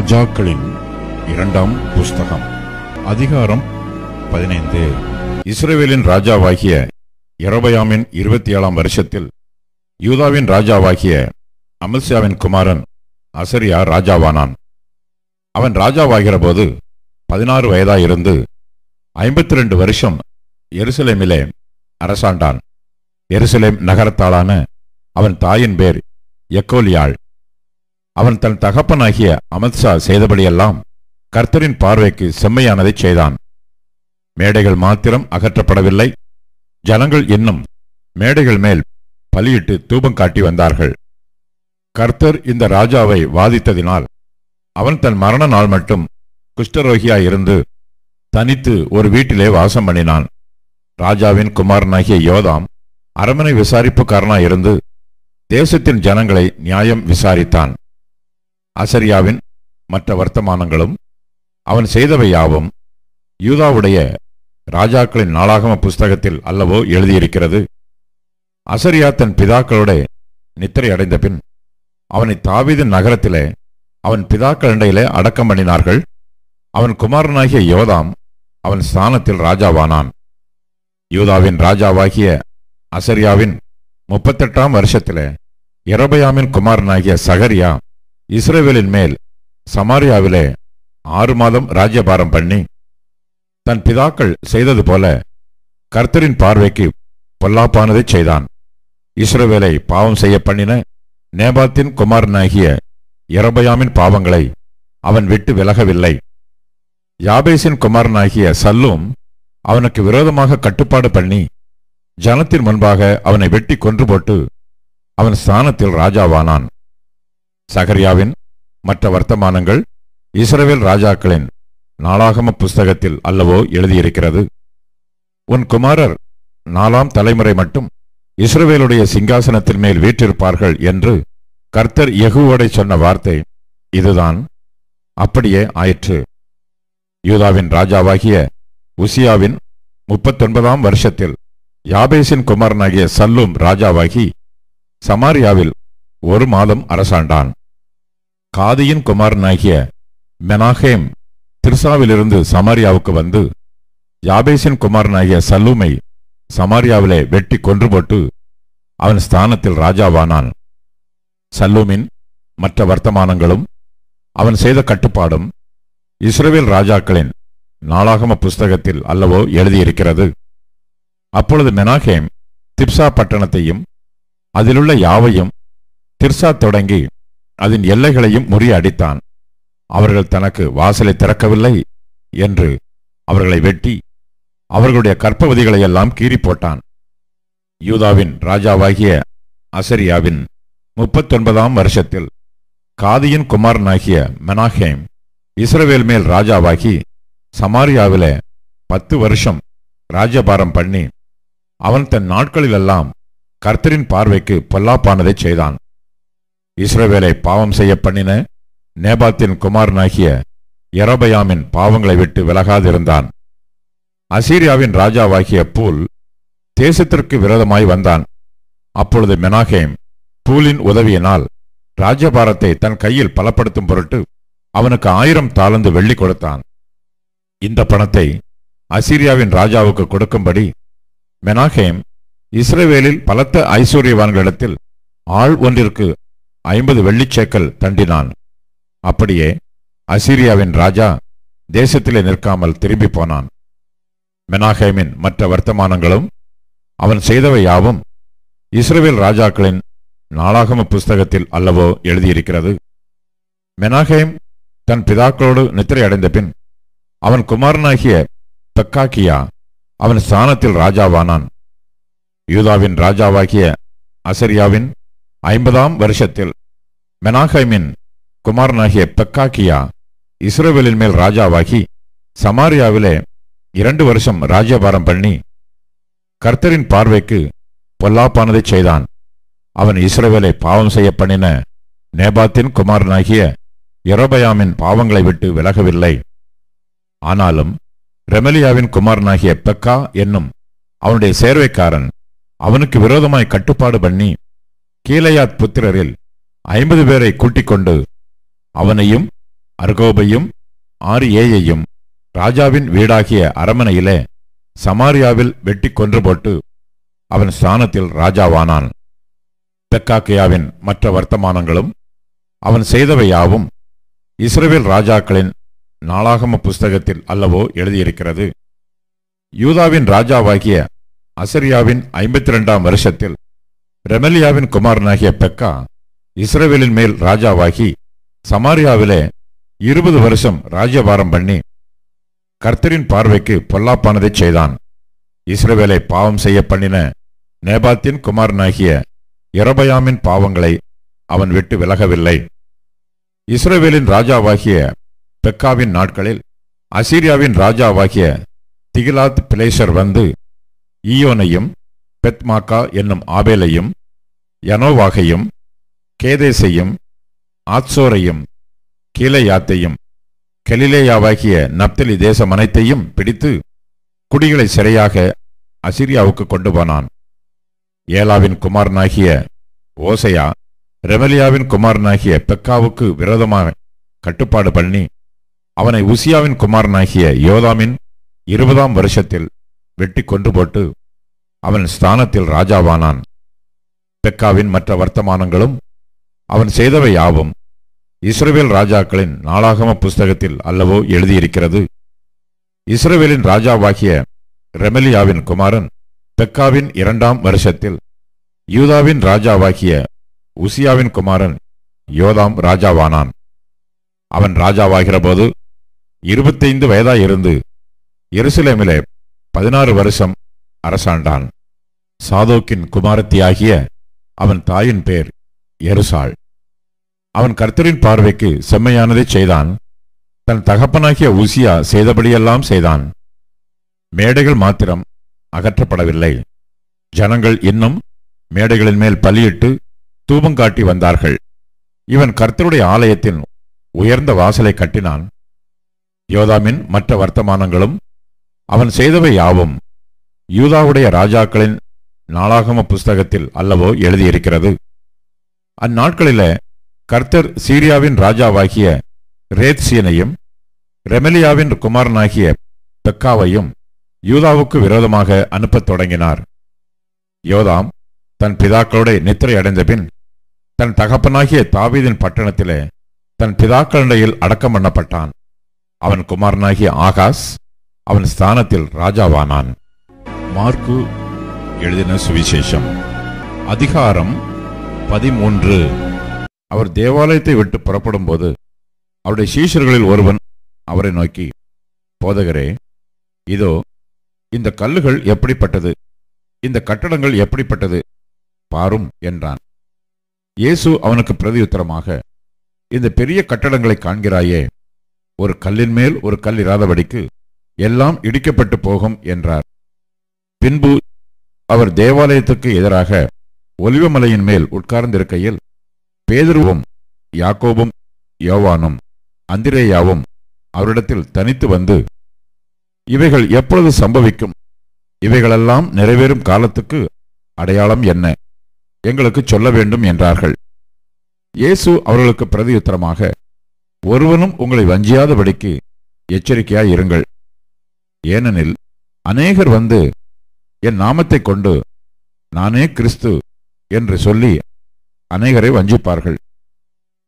ராஜாக்களின் இரண்டாம் புஸ்தகம் அதிகாரம் 15. இஸ்ரவேலின் ராஜாவாகிய யெரொபெயாமின் 27ஆம் வருஷத்தில் யூதாவின் ராஜாவாகிய அமத்சியாவின் குமாரன் அசரியா ராஜாவானான். அவன் ராஜாவாகிற போது 16 வயதாயிருந்து 52 வருஷம் எருசலேமிலே அரசாண்டான். எருசலேம் நகரத்தாளான அவன் தாயின் பேர் எக்கோலியாள். அவன் தன் தகப்பனாகிய அமத்சா செய்தபடியெல்லாம் கர்த்தரின் பார்வைக்கு செம்மையானதைச் செய்தான். மேடைகள் மாத்திரம் அகற்றப்படவில்லை, ஜனங்கள் இன்னும் மேடைகள் மேல் பலியிட்டு தூபம் காட்டி வந்தார்கள். கர்த்தர் இந்த ராஜாவை வாதித்ததினால் அவன் தன் மரண நாள் மட்டும் குஷ்டரோகியாயிருந்து தனித்து ஒரு வீட்டிலே வாசம் பண்ணினான். ராஜாவின் குமாரனாகிய யோதாம் அரமனை விசாரிப்புக்காரனாயிருந்து தேசத்தின் ஜனங்களை நியாயம் விசாரித்தான். அசரியாவின் மற்ற வர்த்தமானங்களும் அவன் செய்தவை யாவும் யூதாவுடைய ராஜாக்களின் நாளாகம புஸ்தகத்தில் அல்லவோ எழுதியிருக்கிறது. அசரியா தன் பிதாக்களோட நித்திரை அடைந்த பின் அவனை தாவீதின் நகரத்திலே அவன் பிதாக்கள் இடையிலே அடக்கம் பண்ணினார்கள். அவன் குமாரனாகிய யோதாம் அவன் ஸ்தானத்தில் ராஜாவானான். யூதாவின் ராஜாவாகிய அசரியாவின் 38ஆம் வருஷத்திலே யெரொபெயாமின் குமாரனாகிய சகரியா இஸ்ரவேலின் மேல் சமாரியாவிலே 6 மாதம் ராஜ்யபாரம் பண்ணி தன் பிதாக்கள் செய்தது போல கர்த்தரின் பார்வைக்கு பொல்லாப்பானதைச் செய்தான். இஸ்ரவேலை பாவம் செய்ய பண்ணின நேபாத்தின் குமாரனாகிய யெரொபெயாமின் பாவங்களை அவன் விட்டு விலகவில்லை. யாபேசின் குமாரனாகிய சல்லூம் அவனுக்கு விரோதமாக கட்டுப்பாடு பண்ணி ஜனத்தின் முன்பாக அவனை வெட்டி கொன்று போட்டு அவன் ஸ்தானத்தில் ராஜாவானான். சகரியாவின் மற்ற வர்த்தமானங்கள் இஸ்ரவேல் ராஜாக்களின் நாளாகம புஸ்தகத்தில் அல்லவோ எழுதியிருக்கிறது. உன் குமாரர் 4ஆம் தலைமுறை மட்டும் இஸ்ரவேலுடைய சிங்காசனத்தின் மேல் வீற்றிருப்பார்கள் என்று கர்த்தர் யெகூவோடே சொன்ன வார்த்தை இதுதான். அப்படியே ஆயிற்று. யூதாவின் ராஜாவாகிய உசியாவின் 39ஆம் வருஷத்தில் யாபேசின் குமாரனாகிய சல்லூம் ராஜாவாகி சமாரியாவில் 1 மாதம் அரசாண்டான். காதியின் குமாரனாகிய மெனாகேம் திர்சாவிலிருந்து சமாரியாவுக்கு வந்து யாபேசின் குமாரனாகிய சல்லூமை சமாரியாவிலே வெட்டி கொன்று போட்டு அவன் ஸ்தானத்தில் ராஜாவானான். சல்லூமின் மற்ற வர்த்தமானங்களும் அவன் செய்த கட்டுப்பாடும் இஸ்ரவேல் ராஜாக்களின் நாளாகம புஸ்தகத்தில் அல்லவோ எழுதியிருக்கிறது. அப்பொழுது மெனாகேம் திப்சா பட்டணத்தையும் அதிலுள்ள யாவையும் திர்சா தொடங்கி அதன் எல்லைகளையும் முறியடித்தான். அவர்கள் தனக்கு வாசலை திறக்கவில்லை என்று அவர்களை வெட்டி அவர்களுடைய கற்பவதிகளையெல்லாம் கீறி போட்டான். யூதாவின் ராஜாவாகிய அசரியாவின் 39ஆம் வருஷத்தில் காதியின் குமாரனாகிய மெனாகேம் இஸ்ரவேல் மேல் ராஜாவாகி சமாரியாவிலே 10 வருஷம் ராஜ்யபாரம் பண்ணி அவன் தன் நாட்களிலெல்லாம் கர்த்தரின் பார்வைக்கு பொல்லாப்பானதைச் செய்தான். இஸ்ரவேலை பாவம் செய்ய பண்ணின நேபாத்தின் குமாரனாகிய யெரொபெயாமின் பாவங்களை விட்டு விலகாதிருந்தான். அசீரியாவின் ராஜாவாகிய பூல் தேசத்திற்கு விரோதமாய் வந்தான். அப்பொழுது மெனாகேம் பூலின் உதவியினால் ராஜ்யபாரத்தை தன் கையில் பலப்படுத்தும் பொருட்டு அவனுக்கு 1000 தாலந்து வெள்ளி கொடுத்தான். இந்த பணத்தை அசீரியாவின் ராஜாவுக்கு கொடுக்கும்படி மெனாகேம் இஸ்ரவேலில் பலத்த ஐஸ்வர்யவான்களிடத்தில் ஆள் ஒன்றிற்கு 50 வெள்ளிச்சேக்கல் தண்டினான். அப்படியே அசீரியாவின் ராஜா தேசத்திலே நிற்காமல் திரும்பி போனான். மெனாகேமின் மற்ற வர்த்தமானங்களும் அவன் செய்தவை யாவும் இஸ்ரவேல் ராஜாக்களின் நாளாகம புஸ்தகத்தில் அல்லவோ எழுதியிருக்கிறது. மெனாகேம் தன் பிதாக்களோடு நித்திரை அடைந்த பின் அவன் குமாரனாகிய பெக்காக்கியா அவன் ஸ்தானத்தில் ராஜாவானான். யூதாவின் ராஜாவாகிய அசரியாவின் 50ஆம் வருஷத்தில் மெனாகேமின் குமாரனாகிய பெக்காக்கியா இஸ்ரவேலின் மேல் ராஜாவாகி சமாரியாவிலே 2 வருஷம் ராஜ்யபாரம் பண்ணி கர்த்தரின் பார்வைக்கு பொல்லாப்பானதைச் செய்தான். அவன் இஸ்ரவேலை பாவம் செய்ய பண்ணின நேபாத்தின் குமாரனாகிய யெரொபெயாமின் பாவங்களை விட்டு விலகவில்லை. ஆனாலும் ரெமலியாவின் குமாரனாகிய பெக்கா என்னும் அவனுடைய சேர்வைக்காரன் அவனுக்கு விரோதமாய் கட்டுப்பாடு பண்ணி கீலேயாத் புத்திரரில் 50 பேரை கூட்டிக் கொண்டு அவனையும் அர்கோபையும் ஆரியேயையும் ராஜாவின் வீடாகிய அரமனையிலே சமாரியாவில் வெட்டி கொன்று போட்டு அவன் ஸ்தானத்தில் ராஜாவானான். பெக்காக்கியாவின் மற்ற வர்த்தமானங்களும் அவன் செய்தவை யாவும் இஸ்ரவேல் ராஜாக்களின் நாளாகம புஸ்தகத்தில் அல்லவோ எழுதியிருக்கிறது. யூதாவின் ராஜாவாகிய அசரியாவின் 52ஆம் வருஷத்தில் ரெமலியாவின் குமாரனாகிய பெக்கா இஸ்ரவேலின் மேல் ராஜாவாகி சமாரியாவிலே 20 வருஷம் ராஜ்யபாரம் பண்ணி கர்த்தரின் பார்வைக்கு பொல்லாப்பானதைச் செய்தான். இஸ்ரவேலை பாவம் செய்ய பண்ணின நேபாத்தின் குமாரனாகிய யெரொபெயாமின் பாவங்களை அவன் விட்டு விலகவில்லை. இஸ்ரவேலின் ராஜாவாகிய பெக்காவின் நாட்களில் அசீரியாவின் ராஜாவாகிய திகிலாத் பிலேசர் வந்து ஈயோனையும் பெத்மாக்கா என்னும் ஆபேலையும் யனோவாகையும் கேதேசையும் ஆத்சோரையும் கீலேயாத்தையும் கலிலேயாவாகிய நப்தலி தேசம் அனைத்தையும் பிடித்து குடிகளை சிறையாக அசீரியாவுக்கு கொண்டு போனான். ஏலாவின் குமாரனாகிய ஓசையா ரெமலியாவின் குமாரனாகிய பெக்காவுக்கு விரோதமாக கட்டுப்பாடு பண்ணி அவனை உசியாவின் குமாரனாகிய யோதாமின் 20ஆம் வருஷத்தில் வெட்டி கொன்று போட்டு அவன் ஸ்தானத்தில் ராஜாவானான். பெக்காவின் மற்ற வர்த்தமானங்களும் அவன் செய்தவை யாவும் இஸ்ரவேல் ராஜாக்களின் நாளாகம புஸ்தகத்தில் அல்லவோ எழுதியிருக்கிறது. இஸ்ரவேலின் ராஜாவாகிய ரெமலியாவின் குமாரன் பெக்காவின் 2ஆம் வருஷத்தில் யூதாவின் ராஜாவாகிய உசியாவின் குமாரன் யோதாம் ராஜாவானான். அவன் ராஜாவாகிற போது 25 வயதாயிருந்து எருசலேமிலே 16 வருஷம் அரசாண்டான். சாதோக்கின் குமாரத்தியாகிய அவன் தாயின் பேர் எருசாள். அவன் கர்த்தரின் பார்வைக்கு செம்மையானதைச் செய்தான். தன் தகப்பனாகிய உசியா செய்தபடியெல்லாம் செய்தான். மேடைகள் மாத்திரம் அகற்றப்படவில்லை. ஜனங்கள் இன்னும் மேடைகளின் மேல் பலியிட்டு தூபங்காட்டி வந்தார்கள். இவன் கர்த்தருடைய ஆலயத்தின் உயர்ந்த வாசலை கட்டினான். யோதாமின் மற்ற வர்த்தமானங்களும் அவன் செய்தவை யாவும் யூதாவுடைய ராஜாக்களின் நாளாகம புஸ்தகத்தில் அல்லவோ எழுதியிருக்கிறது. அந்நாட்களிலே கர்த்தர் சீரியாவின் ராஜாவாகிய ரேத்சியனையும் ரெமலியாவின் குமாரனாகிய பெக்காவையும் யூதாவுக்கு விரோதமாக அனுப்பத் தொடங்கினார். யோதாம் தன் பிதாக்களோட நித்திரை அடைந்த பின் தன் தகப்பனாகிய தாவீதின் பட்டணத்திலே தன் பிதாக்களிடையில் அடக்கம் பண்ணப்பட்டான். அவன் குமாரனாகிய ஆகாஸ் அவன் ஸ்தானத்தில் ராஜாவானான். மார்க்கு எழுதின சுவிசேஷம் அதிகாரம் 13. அவர் தேவாலயத்தை விட்டு புறப்படும் போது அவருடைய சீஷர்களில் ஒருவன் அவரை நோக்கி, போதகரே, இதோ இந்த கல்லுகள் எப்படிப்பட்டது, இந்த கட்டடங்கள் எப்படிப்பட்டது பாரும் என்றான். இயேசு அவனுக்கு பிரதியுத்தரமாக, இந்த பெரிய கட்டடங்களை காண்கிறாயே, ஒரு கல்லின் மேல் ஒரு கல் இராதபடிக்கு எல்லாம் இடிக்கப்பட்டு போகும் என்றார். பின்பு அவர் தேவாலயத்துக்கு எதிராக ஒலிவமலையின் மேல் உட்கார்ந்திருக்கையில் பேதுருவும் யாக்கோபும் யோவானும் அந்திரேயாவும் அவரிடத்தில் தனித்து வந்து, இவைகள் எப்பொழுது சம்பவிக்கும், இவைகளெல்லாம் நிறைவேறும் காலத்துக்கு அடையாளம் என்ன, எங்களுக்கு சொல்ல வேண்டும் என்றார்கள். இயேசு அவர்களுக்கு பிரதியுத்தரமாக, ஒருவனும் உங்களை வஞ்சியாதபடிக்கு எச்சரிக்கையாயிருங்கள். ஏனெனில் அநேகர் வந்து என் நாமத்தைக் கொண்டு நானே கிறிஸ்து என்று சொல்லி அநேகரை வஞ்சிப்பார்கள்.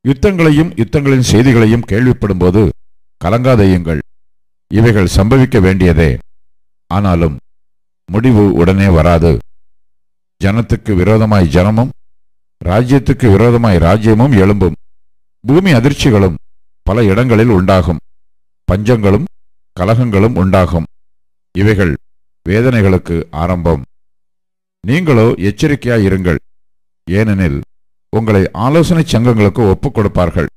யுத்தங்களையும் யுத்தங்களின் செய்திகளையும் கேள்விப்படும்போது கலங்காதையுங்கள், இவைகள் சம்பவிக்க வேண்டியதே, ஆனாலும் முடிவு உடனே வராது. ஜனத்துக்கு விரோதமாய் ஜனமும் ராஜ்யத்துக்கு விரோதமாய் ராஜ்யமும் எழும்பும். பூமி அதிர்ச்சிகளும் பல இடங்களில் உண்டாகும். பஞ்சங்களும் கலகங்களும் உண்டாகும். இவைகள் வேதனைகளுக்கு ஆரம்பம். நீங்களோ எச்சரிக்கையாயிருங்கள். ஏனெனில் உங்களை ஆலோசனை சங்கங்களுக்கு ஒப்புக் கொடுப்பார்கள்.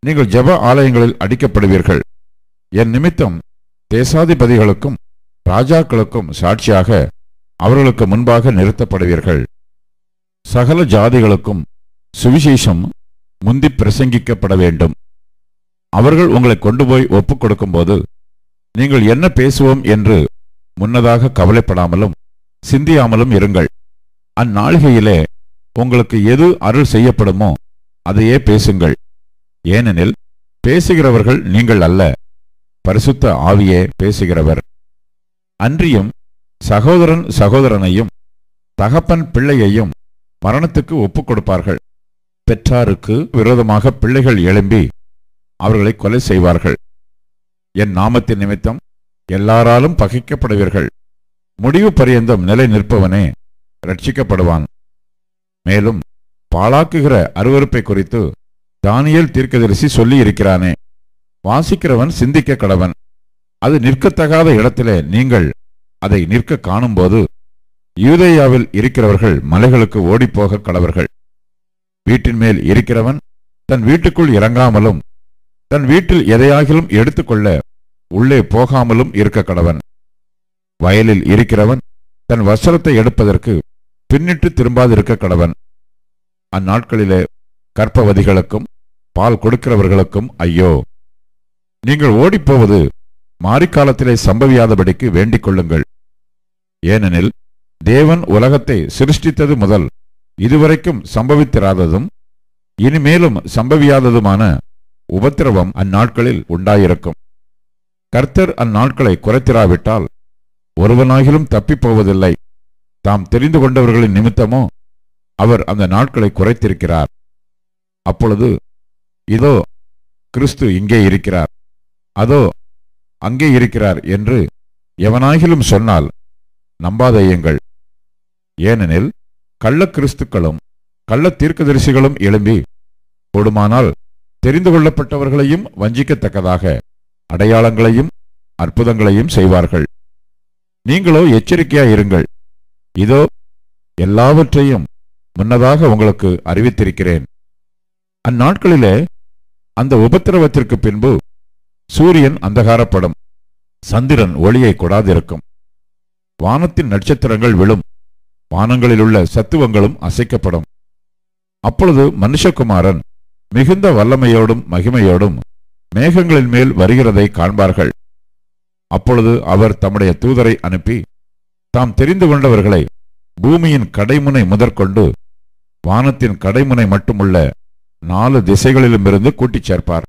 நீங்கள் ஜெப ஆலயங்களில் அடிக்கப்படுவீர்கள். என் நிமித்தம் தேசாதிபதிகளுக்கும் ராஜாக்களுக்கும் சாட்சியாக அவர்களுக்கு முன்பாக நிறுத்தப்படுவீர்கள். சகல ஜாதிகளுக்கும் சுவிசேஷம் முந்தி பிரசங்கிக்கப்பட வேண்டும். அவர்கள் உங்களை கொண்டு போய் ஒப்புக் கொடுக்கும்போது நீங்கள் என்ன பேசுவோம் என்று முன்னதாக கவலைப்படாமலும் சிந்தியாமலும் இருங்கள். அந்நாளிகையிலே உங்களுக்கு எது அருள் செய்யப்படுமோ அதையே பேசுங்கள். ஏனெனில் பேசுகிறவர்கள் நீங்கள் அல்ல, பரிசுத்த ஆவியே பேசுகிறவர். அன்றியும் சகோதரன் சகோதரனையும் தகப்பன் பிள்ளையையும் மரணத்துக்கு ஒப்புக் கொடுப்பார்கள். பெற்றாருக்கு விரோதமாக பிள்ளைகள் எழும்பி அவர்களை கொலை செய்வார்கள். என் நாமத்தின் நிமித்தம் எல்லாராலும் பகைக்கப்படுவீர்கள். முடிவு பரியந்தம் நிலை நிற்பவனே ரட்சிக்கப்படுவான். மேலும் பாழாக்குகிற அருவருப்பை குறித்து தானியேல் தீர்க்கதரிசி சொல்லி இருக்கிறானே, வாசிக்கிறவன் சிந்திக்க கடவன். அது நிற்கத்தகாத இடத்திலே நீங்கள் அதை நிற்க காணும்போது யூதேயாவில் இருக்கிறவர்கள் மலைகளுக்கு ஓடிப்போக கடவர்கள். வீட்டின் மேல் இருக்கிறவன் தன் வீட்டுக்குள் இறங்காமலும் தன் வீட்டில் எதையாகிலும் எடுத்துக்கொள்ள உள்ளே போகாமலும் இருக்க கடவன். வயலில் இருக்கிறவன் தன் வஸ்திரத்தை எடுப்பதற்கு பின்னிட்டு திரும்பாதிருக்க கடவன். அந்நாட்களிலே கர்ப்பவதிகளுக்கும் பால் கொடுக்கிறவர்களுக்கும் ஐயோ! நீங்கள் ஓடிப்போவது மாரிக்காலத்திலே சம்பவியாதபடிக்கு வேண்டிக் கொள்ளுங்கள். ஏனெனில் தேவன் உலகத்தை சிருஷ்டித்தது முதல் இதுவரைக்கும் சம்பவித்திராததும் இனிமேலும் சம்பவியாததுமான உபத்திரவம் அந்நாட்களில் உண்டாயிருக்கும். கர்த்தர் அந்நாட்களை குறைத்திராவிட்டால் ஒருவனாகிலும் தப்பிப்போவதில்லை. தாம் தெரிந்து கொண்டவர்களின் நிமித்தமோ அவர் அந்த நாட்களை குறைத்திருக்கிறார். அப்பொழுது இதோ கிறிஸ்து இங்கே இருக்கிறார், அதோ அங்கே இருக்கிறார் என்று எவனாகிலும் சொன்னால் நம்பாதேயுங்கள். ஏனெனில் கள்ள கிறிஸ்துக்களும் கள்ள தீர்க்கதரிசிகளும் எழும்பி கூடுமானால் தெரிந்து கொள்ளப்பட்டவர்களையும் வஞ்சிக்கத்தக்கதாக அடையாளங்களையும் அற்புதங்களையும் செய்வார்கள். நீங்களோ எச்சரிக்கையாயிருங்கள். இதோ எல்லாவற்றையும் முன்னதாக உங்களுக்கு அறிவித்திருக்கிறேன். அந்நாட்களிலே அந்த உபத்திரவத்திற்கு பின்பு சூரியன் அந்தகாரப்படும், சந்திரன் ஒளியை கொடாதிருக்கும், வானத்தின் நட்சத்திரங்கள் விழும், வானங்களிலுள்ள சத்துவங்களும் அசைக்கப்படும். அப்பொழுது மனுஷகுமாரன் மிகுந்த வல்லமையோடும் மகிமையோடும் மேகங்களின் மேல் வருகிறதை காண்பார்கள். அப்பொழுது அவர் தம்முடைய தூதரை அனுப்பி தாம் தெரிந்து கொண்டவர்களை பூமியின் கடைமுனை முதற்கொண்டு வானத்தின் கடைமுனை மட்டுமுள்ள 4 திசைகளிலுமிருந்து கூட்டிச் சேர்ப்பார்.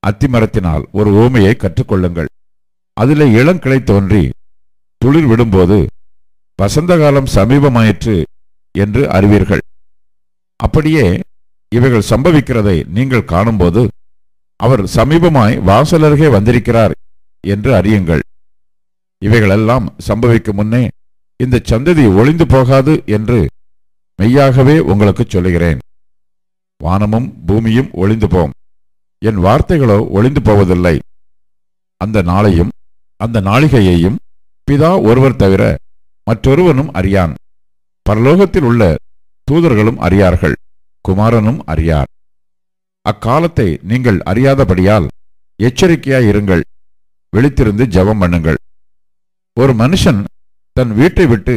அத்திமரத்தினால் ஒரு உவமையை கற்றுக்கொள்ளுங்கள். அதிலே இளங்கிளை தோன்றி துளிர் விடும்போது வசந்த காலம் சமீபமாயிற்று என்று அறிவீர்கள். அப்படியே இவைகள் சம்பவிக்கிறதை நீங்கள் காணும்போது அவர் சமீபமாய் வாசலருகே வந்திருக்கிறார் என்று அறியுங்கள். இவைகளெல்லாம் சம்பவிக்கும் முன்னே இந்த சந்ததி ஒளிந்து போகாது என்று மெய்யாகவே உங்களுக்கு சொல்லுகிறேன். வானமும் பூமியும் ஒளிந்து போம், என் வார்த்தைகளோ ஒளிந்து போவதில்லை. அந்த நாளையும் அந்த நாளிகையையும் பிதா ஒருவர் தவிர மற்றொருவனும் அறியான். பரலோகத்தில் உள்ள தூதர்களும் அறியார்கள், குமாரனும் அறியார். அக்காலத்தை நீங்கள் அறியாதபடியால் எச்சரிக்கையாயிருங்கள், விழித்திருந்து ஜெபம் பண்ணுங்கள். ஒரு மனுஷன் தன் வீட்டை விட்டு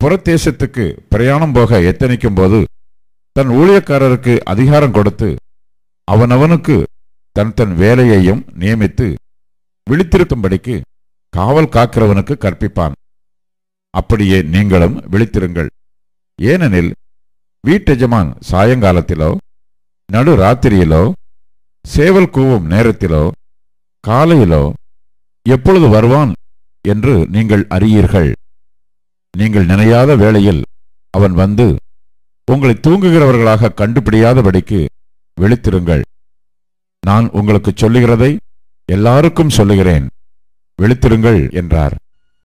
புறத்தேசத்துக்கு பிரயாணம் போக எத்தனிக்கும் போது தன் ஊழியக்காரருக்கு அதிகாரம் கொடுத்து அவனவனுக்கு தன் தன் வேலையையும் நியமித்து விழித்திருக்கும்படிக்கு காவல் காக்கிறவனுக்கு கற்பிப்பான். அப்படியே நீங்களும் விழித்திருங்கள். ஏனெனில் வீட்டெஜமான் சாயங்காலத்திலோ நடு ராத்திரியிலோ சேவல் கூவும் நேரத்திலோ காலையிலோ எப்பொழுது வருவான் என்று நீங்கள் அறியீர்கள். நீங்கள் நினையாத வேளையில் அவன் வந்து உங்களை தூங்குகிறவர்களாக கண்டுபிடியாதபடிக்கு விழித்திருங்கள். நான் உங்களுக்கு சொல்லுகிறதை எல்லாருக்கும் சொல்லுகிறேன், விழித்திருங்கள் என்றார்.